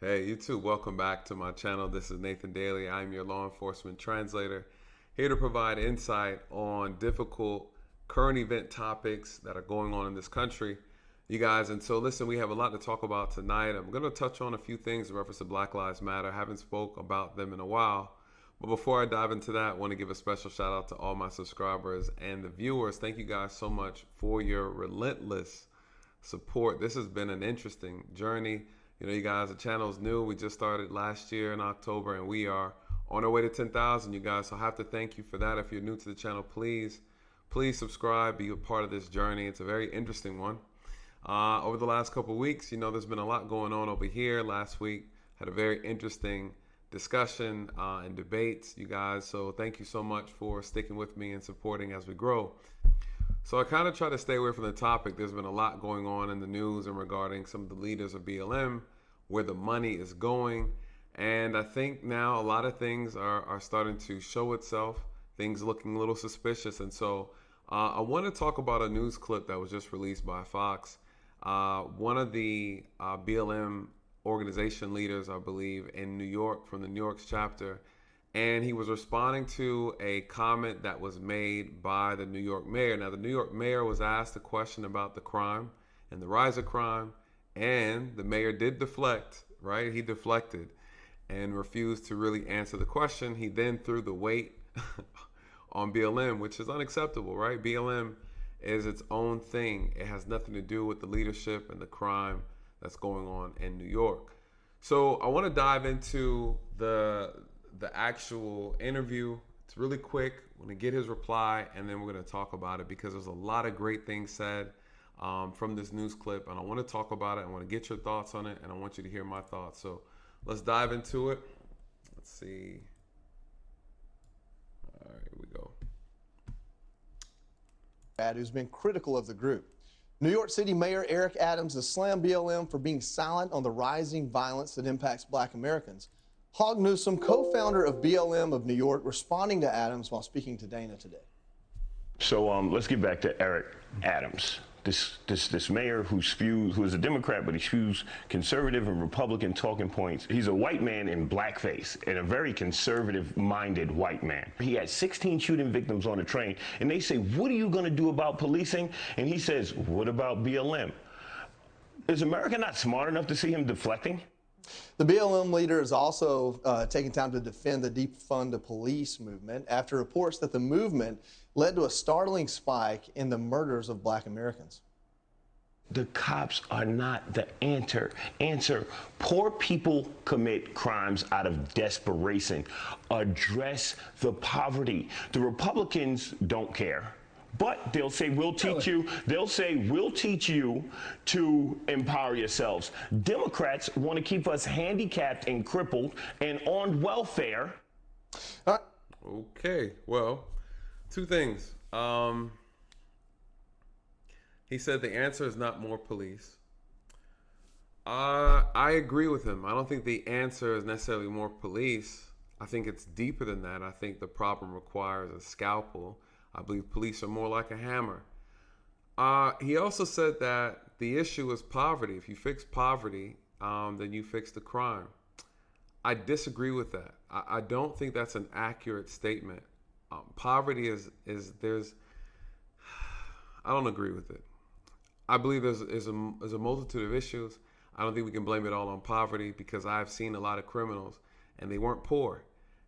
Hey, you too. Welcome back to my channel. This is Nathan Daley. I'm your law enforcement translator, here to provide insight on difficult current event topics that are going on in this country. You guys, and so listen, we have a lot to talk about tonight. I'm going to touch on a few things in reference to Black Lives Matter. I haven't spoke about them in a while. But before I dive into that, I want to give a special shout out to all my subscribers and the viewers. Thank you guys so much for your relentless support. This has been an interesting journey. You know, you guys, the channel is new. We just started last year in October, and we are on our way to 10,000, you guys. So I have to thank you for that. If you're new to the channel, please subscribe, be a part of this journey. It's a very interesting one. Over the last couple of weeks, you know, there's been a lot going on over here. Last week, had a very interesting discussion and debates, you guys. So thank you so much for sticking with me and supporting as we grow. So I kind of try to stay away from the topic. There's been a lot going on in the news and regarding some of the leaders of BLM, where the money is going. And I think now a lot of things are starting to show itself, things looking a little suspicious. And so I want to talk about a news clip that was just released by Fox. One of the BLM organization leaders, I believe, in New York, from the New York's chapter, and he was responding to a comment that was made by the New York mayor. Now, the New York mayor was asked a question about the crime and the rise of crime, and the mayor did deflect, right? He deflected and refused to really answer the question. He then threw the weight on BLM, which is unacceptable, right? BLM is its own thing. It has nothing to do with the leadership and the crime that's going on in New York. So I want to dive into the actual interview. It's really quick. I'm going to get his reply, and then we're going to talk about it, because there's a lot of great things said from this news clip, and I want to talk about it. I want to get your thoughts on it, and I want you to hear my thoughts. So let's dive into it. Let's see. All right, here we go. Who's been critical of the group. New York City Mayor Eric Adams has slammed BLM for being silent on the rising violence that impacts Black Americans. Hogg Newsom, co-founder of BLM of New York, responding to Adams while speaking to Dana today. So let's get back to Eric Adams, this mayor who is a Democrat, but he spews conservative and Republican talking points. He's a white man in blackface, and a very conservative-minded white man. He had 16 shooting victims on a train, and they say, "What are you going to do about policing?" And he says, "What about BLM?" Is America not smart enough to see him deflecting? The BLM leader is also taking time to defend the defund the police movement after reports that the movement led to a startling spike in the murders of Black Americans. The cops are not the answer. Poor people commit crimes out of desperation. Address the poverty. The Republicans don't care. But they'll say, we'll teach you. They'll say, we'll teach you to empower yourselves. Democrats want to keep us handicapped and crippled and on welfare. Okay, well, two things. He said the answer is not more police. I agree with him. I don't think the answer is necessarily more police. I think it's deeper than that. I think the problem requires a scalpel. I believe police are more like a hammer. He also said that the issue is poverty. If you fix poverty, then you fix the crime. I disagree with that. I don't think that's an accurate statement. Poverty is I don't agree with it. I believe there's a multitude of issues. I don't think we can blame it all on poverty, because I've seen a lot of criminals and they weren't poor.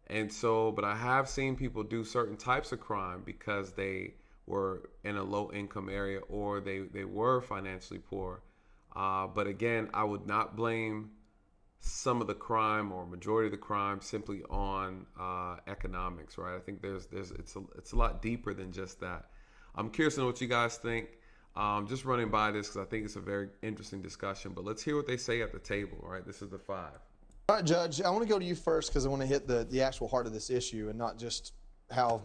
And so, but I have seen people do certain types of crime because they were in a low income area, or they were financially poor. But again, I would not blame some of the crime or majority of the crime simply on economics, right? I think it's a lot deeper than just that. I'm curious to know what you guys think. Just running by this because I think it's a very interesting discussion, but let's hear what they say at the table, right? This is the five. All right, Judge, I want to go to you first because I want to hit the actual heart of this issue and not just how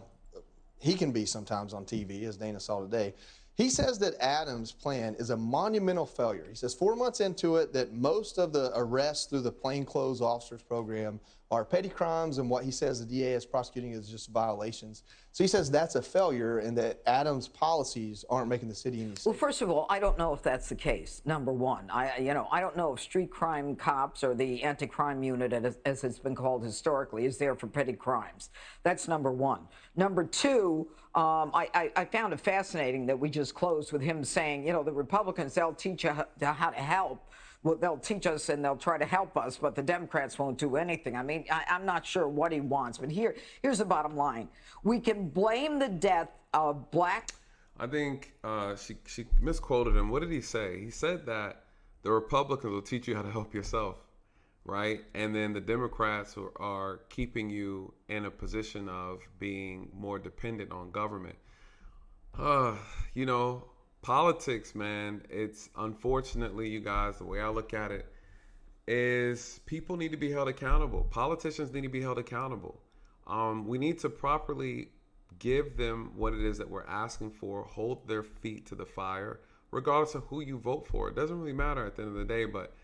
he can be sometimes on TV, as Dana saw today. He says that Adams' plan is a monumental failure. He says 4 months into it that most of the arrests through the plainclothes officers program are petty crimes, and what he says the DA is prosecuting is just violations. So he says that's a failure and that Adams' policies aren't making the city any safer. Well, first of all, I don't know if that's the case. Number one, I don't know if street crime cops or the anti-crime unit, as it's been called historically, is there for petty crimes. That's number one. Number two, I found it fascinating that we just closed with him saying, the Republicans, they'll teach you how to help. Well, they'll teach us and they'll try to help us, but the Democrats won't do anything. I mean, I'm not sure what he wants, but here's the bottom line. We can blame the death of black. I think she misquoted him. What did he say? He said that the Republicans will teach you how to help yourself, right? And then the Democrats are keeping you in a position of being more dependent on government. Politics, man, it's unfortunately, you guys, the way I look at it is people need to be held accountable. Politicians need to be held accountable. We need to properly give them what it is that we're asking for, hold their feet to the fire, regardless of who you vote for. It doesn't really matter at the end of the day, but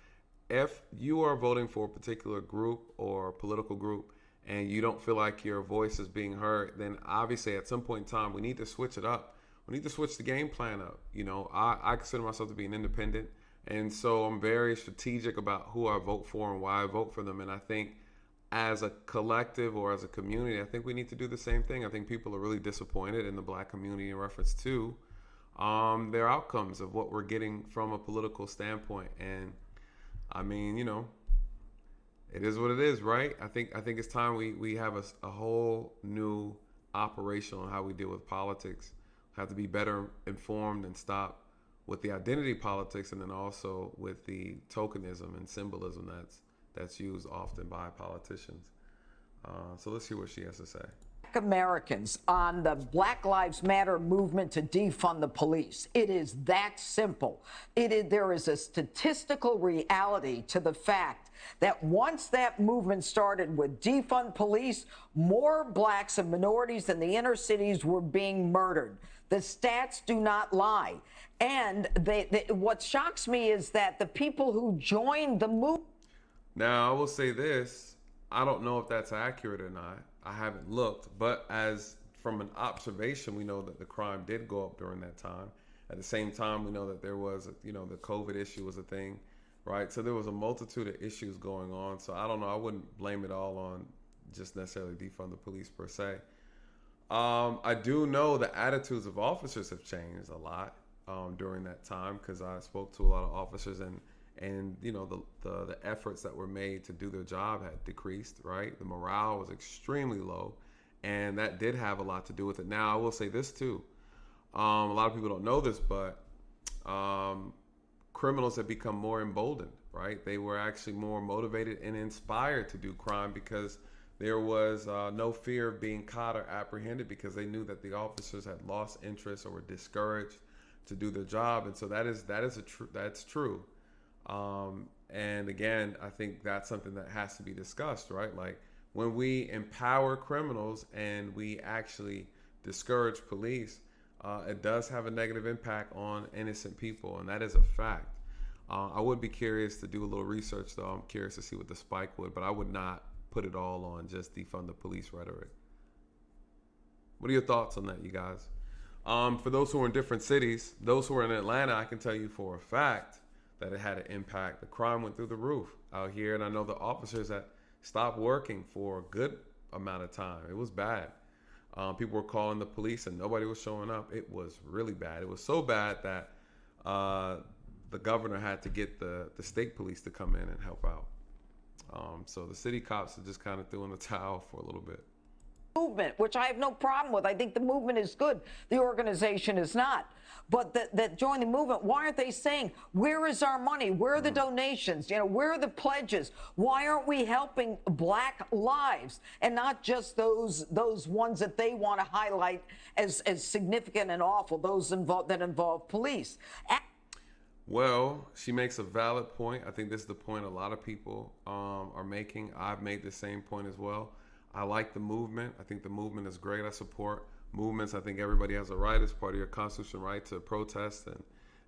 if you are voting for a particular group or political group and you don't feel like your voice is being heard, then obviously at some point in time, we need to switch it up. We need to switch the game plan up. I consider myself to be an independent, and so I'm very strategic about who I vote for and why I vote for them. And I think as a collective or as a community, I think we need to do the same thing. I think people are really disappointed in the black community in reference to their outcomes of what we're getting from a political standpoint. And I mean, it is what it is, right? I think it's time we have a whole new operation on how we deal with politics. Have to be better informed and stop with the identity politics, and then also with the tokenism and symbolism that's used often by politicians. So let's hear what she has to say. Americans on the Black Lives Matter movement to defund the police. It is that simple. There is a statistical reality to the fact that once that movement started with defund police, more blacks and minorities in the inner cities were being murdered. The stats do not lie. And what shocks me is that the people who joined the movement. Now, I will say this. I don't know if that's accurate or not. I haven't looked, but as from an observation, we know that the crime did go up during that time. At the same time, we know that there was, the COVID issue was a thing, right? So there was a multitude of issues going on. So I don't know. I wouldn't blame it all on just necessarily defund the police per se. I do know the attitudes of officers have changed a lot during that time, because I spoke to a lot of officers, and the efforts that were made to do their job had decreased, right? The morale was extremely low, and that did have a lot to do with it. Now, I will say this too. A lot of people don't know this, but criminals have become more emboldened, right? They were actually more motivated and inspired to do crime because there was no fear of being caught or apprehended, because they knew that the officers had lost interest or were discouraged to do their job. And so that's true. And again, I think that's something that has to be discussed, right? Like, when we empower criminals and we actually discourage police, it does have a negative impact on innocent people, and that is a fact. I would be curious to do a little research, though. I'm curious to see what the spike would, but I would not put it all on just defund the police rhetoric. What are your thoughts on that, you guys? For those who are in different cities, those who are in Atlanta, I can tell you for a fact that it had an impact. The crime went through the roof out here, and I know the officers that stopped working for a good amount of time. It was bad. People were calling the police and nobody was showing up. It was really bad. It was so bad that the governor had to get the state police to come in and help out. So the city cops are just kind of threw in the towel for a little bit. Movement, which I have no problem with. I think the movement is good. The organization is not. But that join the movement, why aren't they saying, where is our money? Where are the donations? Where are the pledges? Why aren't we helping black lives and not just those ones that they want to highlight as significant and awful, those that involve police? Well, she makes a valid point. I think this is the point a lot of people are making. I've made the same point as well. I like the movement. I think the movement is great. I support movements. I think everybody has a right, as part of your constitutional right, to protest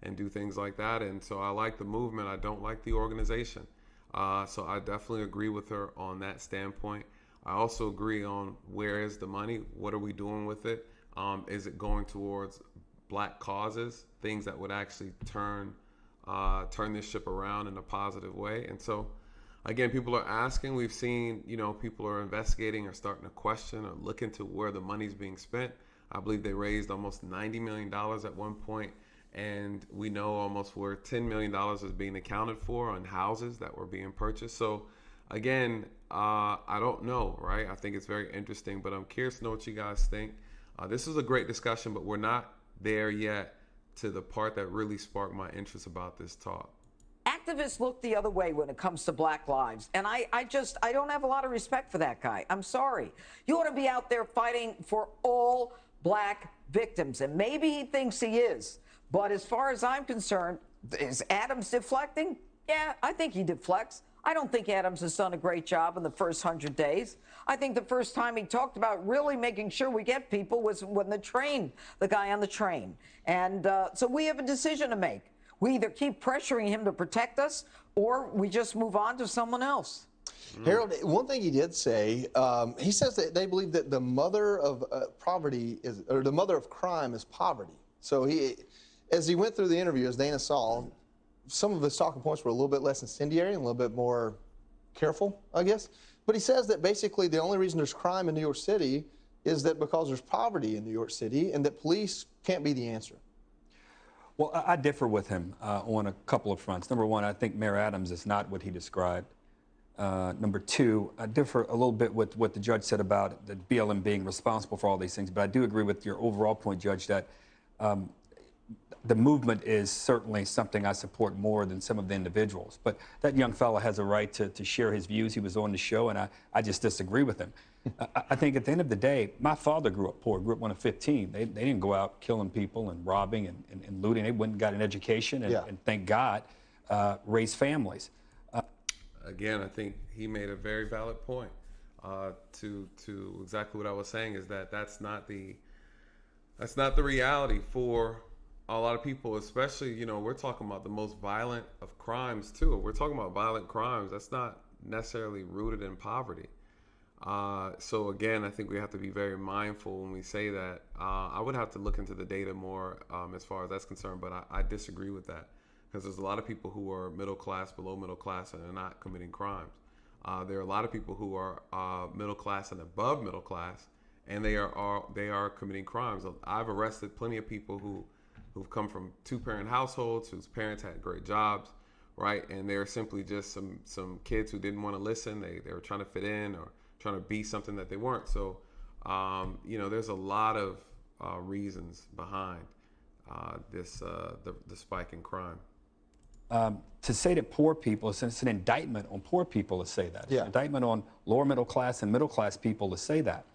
and do things like that. And so I like the movement. I don't like the organization. So I definitely agree with her on that standpoint. I also agree on where is the money? What are we doing with it? Is it going towards black causes, things that would actually turn this ship around in a positive way? And so, again, people are asking. We've seen, people are investigating or starting to question or look into where the money's being spent. I believe they raised almost $90 million at one point, and we know almost where $10 million is being accounted for on houses that were being purchased. So, again, I don't know, right? I think it's very interesting, but I'm curious to know what you guys think. This is a great discussion, but we're not there yet to the part that really sparked my interest about this talk. Activists look the other way when it comes to Black lives. And I don't have a lot of respect for that guy. I'm sorry. You ought to be out there fighting for all Black victims. And maybe he thinks he is. But as far as I'm concerned, is Adams deflecting? Yeah, I think he deflects. I don't think Adams has done a great job in the first 100 days. I think the first time he talked about really making sure we get people was when the guy on the train. And so we have a decision to make. We either keep pressuring him to protect us, or we just move on to someone else. Harold, one thing he did say, he says that they believe that the mother of poverty is, or the mother of crime is poverty. So as he went through the interview, as Dana saw, some of his talking points were a little bit less incendiary and a little bit more careful, I guess. But he says that basically the only reason there's crime in New York City is that because there's poverty in New York City, and that police can't be the answer. Well, I differ with him on a couple of fronts. Number one, I think Mayor Adams is not what he described. Number two, I differ a little bit with what the judge said about the BLM being responsible for all these things, but I do agree with your overall point, Judge, that the movement is certainly something I support more than some of the individuals. But that young fellow has a right to share his views. He was on the show, and I just disagree with him. I think at the end of the day, my father grew up poor, grew up one of 15. They didn't go out killing people and robbing and looting. They went and got an education and thank God, raised families. Again, I think he made a very valid point to exactly what I was saying, is that that's not the reality for a lot of people, especially, we're talking about the most violent of crimes too. We're talking about violent crimes. That's not necessarily rooted in poverty. So again, I think we have to be very mindful when we say that. I would have to look into the data more as far as that's concerned, but I disagree with that, because there's a lot of people who are middle class, below middle class, and are not committing crimes. There are a lot of people who are middle class and above middle class, and they are committing crimes. I've arrested plenty of people who've come from two-parent households, whose parents had great jobs, right? And they're simply just some kids who didn't want to listen. They were trying to fit in or trying to be something that they weren't. So, there's a lot of reasons behind the spike in crime. To say that poor people, it's an indictment on poor people to say that. It's an indictment on lower middle class and middle class people to say that.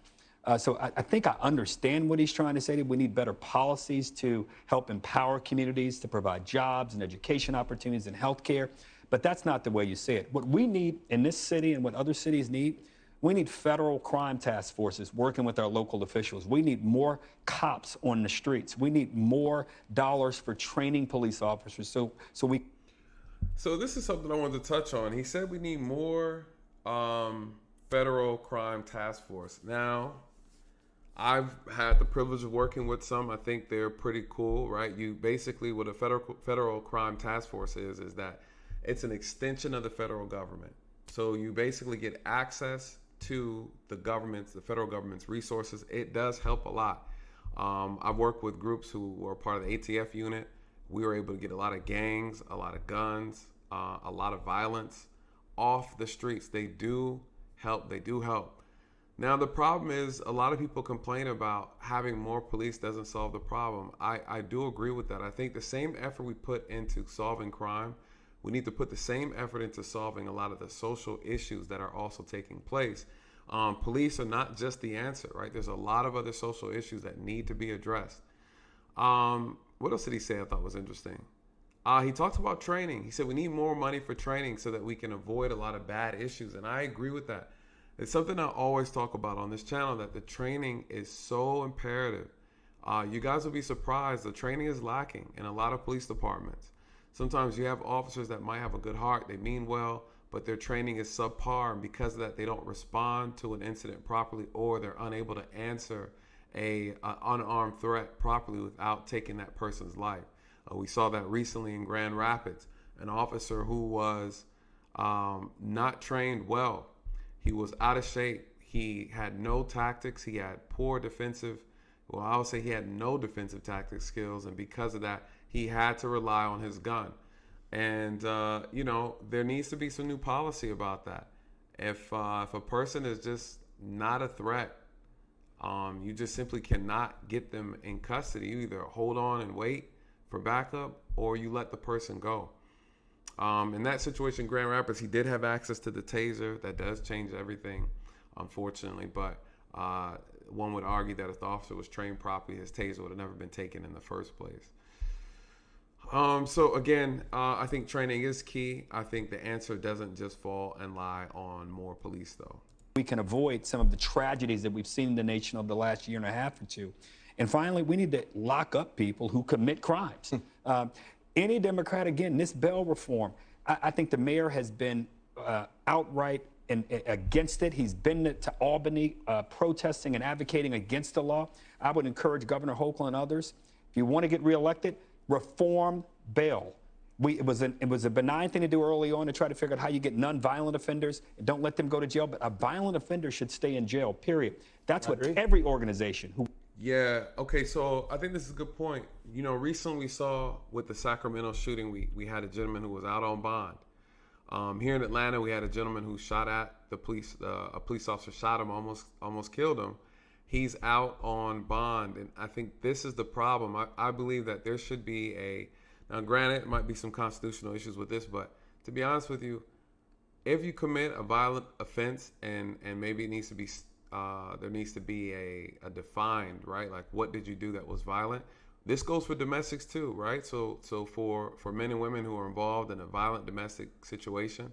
So I think I understand what he's trying to say. That we need better policies to help empower communities, to provide jobs and education opportunities and health care. But that's not the way you say it. What we need in this city and what other cities need, we need federal crime task forces working with our local officials. We need more cops on the streets. We need more dollars for training police officers. So this is something I wanted to touch on. He said we need more federal crime task force. Now, I've had the privilege of working with some. I think they're pretty cool, right? You basically, what a federal crime task force is that it's an extension of the federal government. So you basically get access to the federal government's resources. It does help a lot. I've worked with groups who were part of the ATF unit. We were able to get a lot of gangs, a lot of guns, a lot of violence off the streets. They do help. Now, the problem is a lot of people complain about having more police doesn't solve the problem. I do agree with that. I think the same effort we put into solving crime, we need to put the same effort into solving a lot of the social issues that are also taking place. Police are not just the answer, right? There's a lot of other social issues that need to be addressed. What else did he say I thought was interesting? He talked about training. He said we need more money for training so that we can avoid a lot of bad issues. And I agree with that. It's something I always talk about on this channel, that the training is so imperative. You guys will be surprised. The training is lacking in a lot of police departments. Sometimes you have officers that might have a good heart, they mean well, but their training is subpar, and because of that, they don't respond to an incident properly, or they're unable to answer an unarmed threat properly without taking that person's life. We saw that recently in Grand Rapids, an officer who was not trained well. He was out of shape. He had no tactics. He had poor defensive. Well, I would say he had no defensive tactics skills, and because of that, he had to rely on his gun. And there needs to be some new policy about that. If a person is just not a threat, you just simply cannot get them in custody. You either hold on and wait for backup, or you let the person go. In that situation, Grand Rapids, he did have access to the taser. That does change everything, unfortunately. But one would argue that if the officer was trained properly, his taser would have never been taken in the first place. So again, I think training is key. I think the answer doesn't just fall and lie on more police, though. We can avoid some of the tragedies that we've seen in the nation over the last year and a half or two. And finally, we need to lock up people who commit crimes. Any Democrat, again, this bail reform, I think the mayor has been outright against it. He's been to Albany protesting and advocating against the law. I would encourage Governor Hochul and others, if you want to get reelected, reform bail. It was a benign thing to do early on to try to figure out how you get non-violent offenders and don't let them go to jail. But a violent offender should stay in jail, period. That's what every organization who... Yeah, okay, so I think this is a good point. Recently we saw with the Sacramento shooting, we had a gentleman who was out on bond. Here in Atlanta, we had a gentleman who shot at the police. A police officer shot him, almost killed him. He's out on bond, and I think this is the problem. I believe that there should be now granted, it might be some constitutional issues with this, but to be honest with you, if you commit a violent offense and maybe it needs to be there needs to be a defined, right? Like, what did you do that was violent? This goes for domestics too, right? So for men and women who are involved in a violent domestic situation,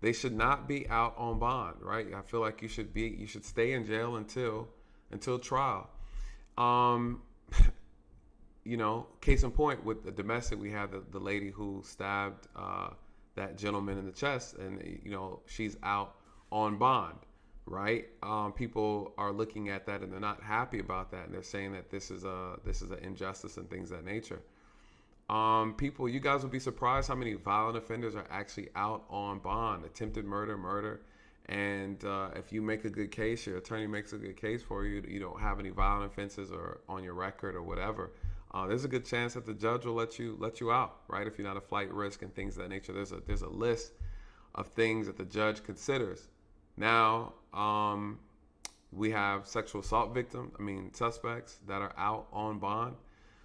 they should not be out on bond, right? I feel like you should stay in jail until trial. Case in point, with the domestic, we had the lady who stabbed that gentleman in the chest, and she's out on bond. Right? People are looking at that and they're not happy about that, and they're saying that this is an injustice and things of that nature. You guys will be surprised how many violent offenders are actually out on bond, attempted murder, and if you make a good case, your attorney makes a good case for you, you don't have any violent offenses or on your record or whatever. There's a good chance that the judge will let you out, right? If you're not a flight risk and things of that nature. There's a list of things that the judge considers. Now, we have sexual assault suspects that are out on bond.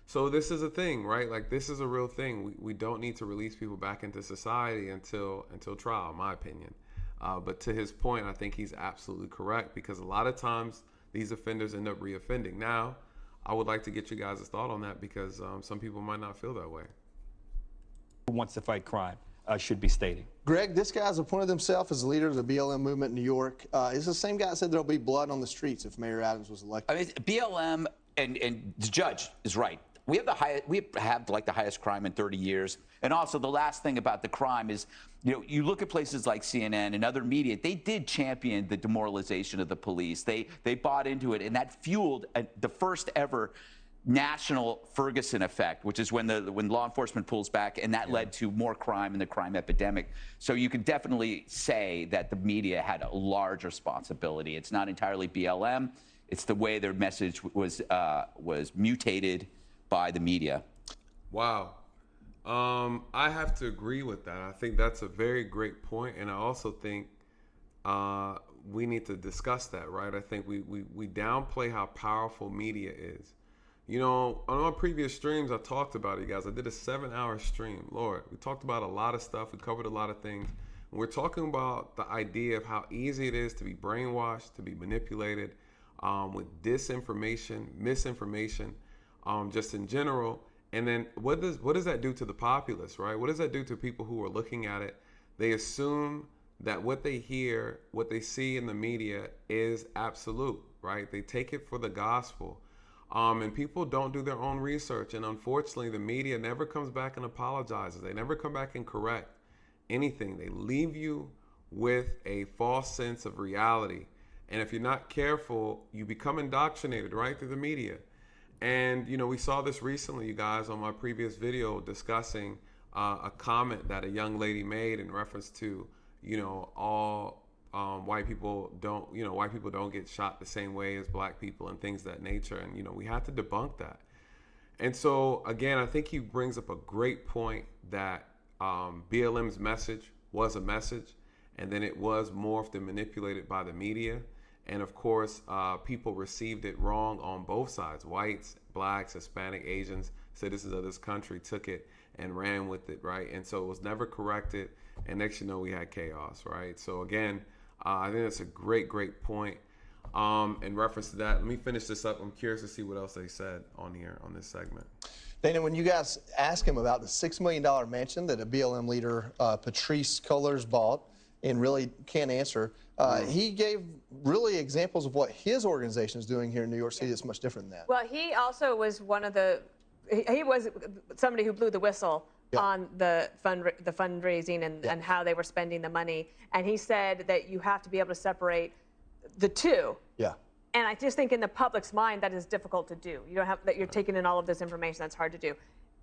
So this is a thing, right? Like, this is a real thing. We don't need to release people back into society until trial, in my opinion. But to his point, I think he's absolutely correct, because a lot of times these offenders end up reoffending. Now, I would like to get you guys' thought on that, because some people might not feel that way. Who wants to fight crime should be stating. Greg, this guy's appointed himself as the leader of the BLM movement in New York. Is the same guy that said there'll be blood on the streets if Mayor Adams was elected? I mean, BLM and the judge is right. We have the highest crime in 30 years. And also, the last thing about the crime is, you look at places like CNN and other media, they did champion the demoralization of the police. They bought into it, and that fueled the first ever national Ferguson effect, which is when law enforcement pulls back, and that led to more crime and the crime epidemic. So you can definitely say that the media had a large responsibility. It's not entirely BLM. It's the way their message was mutated by the media. Wow. I have to agree with that. I think that's a very great point, and I also think we need to discuss that, right? I think we downplay how powerful media is. On our previous streams, I talked about it, you guys. I did a 7-hour stream. Lord, we talked about a lot of stuff. We covered a lot of things. And we're talking about the idea of how easy it is to be brainwashed, to be manipulated with disinformation, misinformation, just in general. And then what does that do to the populace, right? What does that do to people who are looking at it? They assume that what they hear, what they see in the media is absolute, right? They take it for the gospel. And people don't do their own research. And unfortunately, the media never comes back and apologizes. They never come back and correct anything. They leave you with a false sense of reality. And if you're not careful, you become indoctrinated right through the media. And, we saw this recently, you guys, on my previous video discussing a comment that a young lady made in reference to, all white people don't get shot the same way as black people and things of that nature. And, we have to debunk that. And so, again, I think he brings up a great point that BLM's message was a message, and then it was morphed and manipulated by the media. And of course, people received it wrong on both sides. Whites, blacks, Hispanic, Asians, citizens of this country took it and ran with it, right? And so it was never corrected. And next you know, we had chaos, right? So again, I think that's a great point. In reference to that, let me finish this up. I'm curious to see what else they said on here on this segment. Dana, when you guys asked him about the $6 million mansion that a BLM leader, Patrice Cullors, bought and really can't answer, he gave really examples of what his organization is doing here in New York City that's much different than that. Well, he also was one of the, he was somebody who blew the whistle on the fundraising and how they were spending the money. And he said that you have to be able to separate the two. Yeah. And I just think in the public's mind, that is difficult to do. You don't have that you're taking in all of this information. That's hard to do.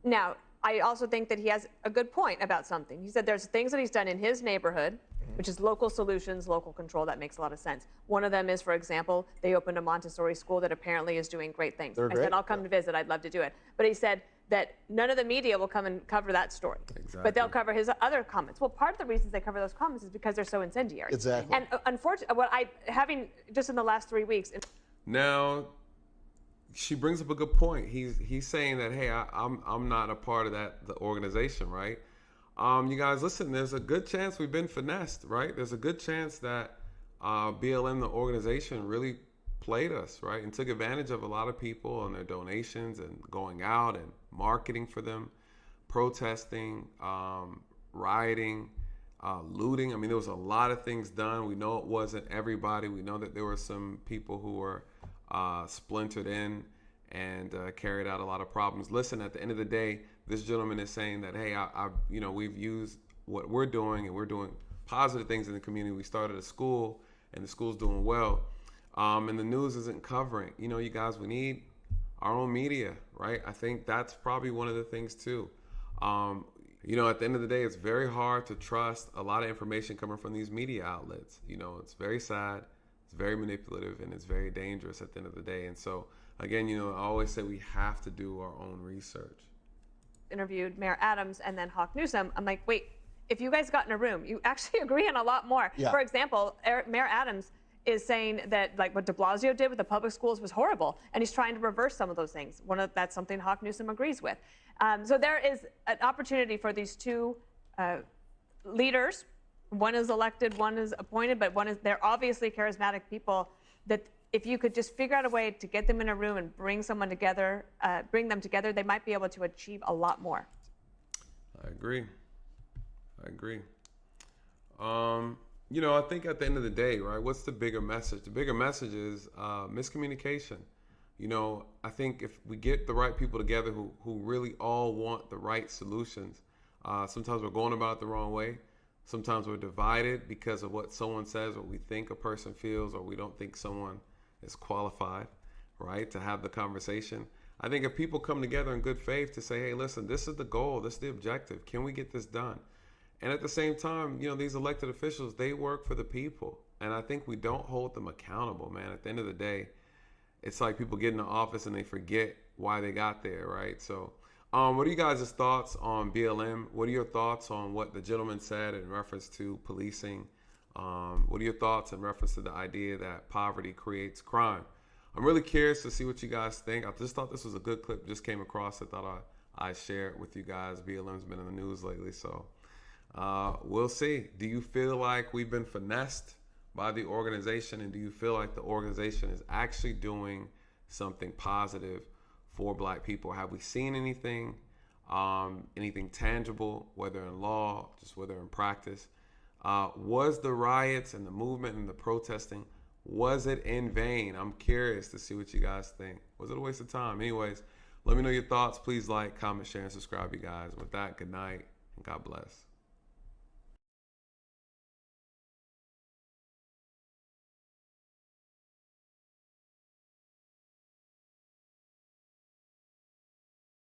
Now, I also think that he has a good point about something. He said there's things that he's done in his neighborhood, which is local solutions, local control. That makes a lot of sense. One of them is, for example, they opened a Montessori school that apparently is doing great things. They're I great. said, I'll come to visit. I'd love to do it. But he said that none of the media will come and cover that story. Exactly. But they'll cover his other comments. Well, part of the reasons they cover those comments is because they're so incendiary. Exactly. And unfortunately, having just in the last 3 weeks. Now, she brings up a good point. He's saying that, hey, I'm not a part of the organization, right? You guys, listen, there's a good chance we've been finessed, right? There's a good chance that BLM, the organization, really played us, right? And took advantage of a lot of people and their donations and going out and marketing for them, protesting, rioting, looting. I mean, there was a lot of things done. We know it wasn't everybody. We know that there were some people who were splintered in and carried out a lot of problems. Listen, at the end of the day, this gentleman is saying that, hey, we've used what we're doing and we're doing positive things in the community. We started a school and the school's doing well. And the news isn't covering. You guys, we need our own media, right? I think that's probably one of the things too. At the end of the day, it's very hard to trust a lot of information coming from these media outlets. It's very sad, it's very manipulative, and it's very dangerous at the end of the day. And so, again, I always say we have to do our own research. Interviewed Mayor Adams and then Hawk Newsom. I'm like, wait, if you guys got in a room, you actually agree on a lot more. Yeah. For example, Mayor Adams is saying that like what de Blasio did with the public schools was horrible, and he's trying to reverse some of those things. That's something Hawk Newsom agrees with. So there is an opportunity for these two leaders. One is elected, one is appointed, but they're obviously charismatic people that if you could just figure out a way to get them in a room and bring them together, they might be able to achieve a lot more. I agree. I think at the end of the day, right, what's the bigger message? The bigger message is miscommunication. I think if we get the right people together who really all want the right solutions, sometimes we're going about it the wrong way. Sometimes we're divided because of what someone says, or we think a person feels, or we don't think someone is qualified, right, to have the conversation. I think if people come together in good faith to say, hey, listen, this is the goal, this is the objective, can we get this done? And at the same time, these elected officials, they work for the people. And I think we don't hold them accountable, man. At the end of the day, it's like people get in the office and they forget why they got there, right? So what are you guys' thoughts on BLM? What are your thoughts on what the gentleman said in reference to policing? What are your thoughts in reference to the idea that poverty creates crime? I'm really curious to see what you guys think. I just thought this was a good clip, just came across. I thought I'd share it with you guys. BLM's been in the news lately, so we'll see. Do you feel like we've been finessed by the organization, and do you feel like the organization is actually doing something positive for Black people? Have we seen anything tangible, whether in law, just whether in practice? Was the riots and the movement and the protesting, was it in vain? I'm curious to see what you guys think. Was it a waste of time? Anyways, let me know your thoughts. Please like, comment, share, and subscribe, you guys. With that, good night and God bless.